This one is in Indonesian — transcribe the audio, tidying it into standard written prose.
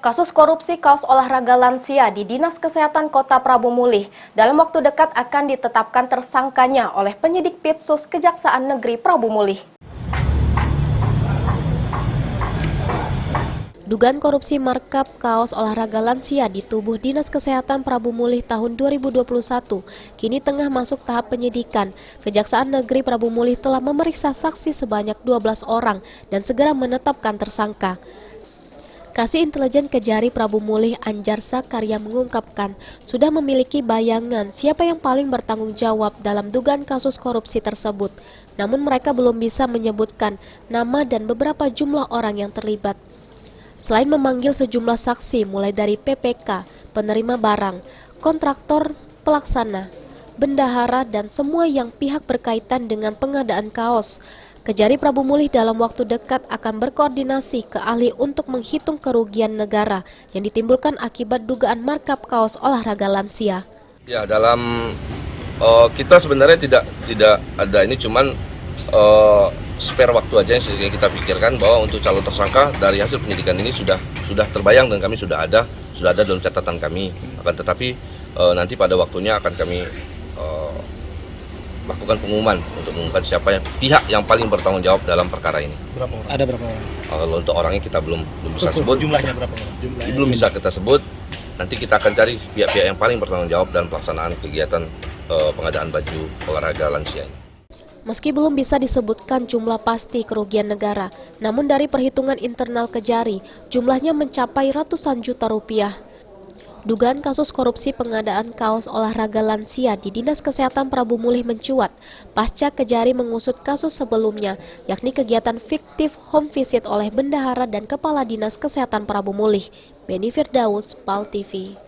Kasus korupsi kaos olahraga lansia di Dinas Kesehatan Kota Prabu Mulih dalam waktu dekat akan ditetapkan tersangkanya oleh penyidik Pitsus Kejaksaan Negeri Prabu Mulih. Dugaan korupsi markup kaos olahraga lansia di tubuh Dinas Kesehatan Prabu Mulih tahun 2021 kini tengah masuk tahap penyidikan. Kejaksaan Negeri Prabu Mulih telah memeriksa saksi sebanyak 12 orang dan segera menetapkan tersangka. Kasih Intelijen Kejari Prabu Mulih Anjar Sakarya mengungkapkan sudah memiliki bayangan siapa yang paling bertanggung jawab dalam dugaan kasus korupsi tersebut. Namun mereka belum bisa menyebutkan nama dan beberapa jumlah orang yang terlibat. Selain memanggil sejumlah saksi mulai dari PPK, penerima barang, kontraktor, pelaksana, bendahara dan semua yang pihak berkaitan dengan pengadaan kaos. Kejari Prabu Mulih dalam waktu dekat akan berkoordinasi ke ahli untuk menghitung kerugian negara yang ditimbulkan akibat dugaan markup kaos olahraga lansia. Ya, dalam kita sebenarnya tidak ada ini, cuman spare waktu aja yang kita pikirkan bahwa untuk calon tersangka dari hasil penyidikan ini sudah terbayang dan kami sudah ada dalam catatan kami. Akan tetapi nanti pada waktunya akan kami lakukan pengumuman untuk mengumumkan siapa pihak yang paling bertanggung jawab dalam perkara ini. Berapa orang? Ada berapa orang? Kalau untuk orangnya kita belum bisa sebut. Jumlahnya berapa orang? Belum bisa kita sebut. Nanti kita akan cari pihak-pihak yang paling bertanggung jawab dalam pelaksanaan kegiatan pengadaan baju olahraga lansia ini. Meski belum bisa disebutkan jumlah pasti kerugian negara, namun dari perhitungan internal Kejari, jumlahnya mencapai ratusan juta rupiah. Dugaan kasus korupsi pengadaan kaos olahraga lansia di Dinas Kesehatan Prabu Mulih mencuat pasca Kejari mengusut kasus sebelumnya, yakni kegiatan fiktif home visit oleh bendahara dan Kepala Dinas Kesehatan Prabu Mulih. Beni Firdaus, PAL TV.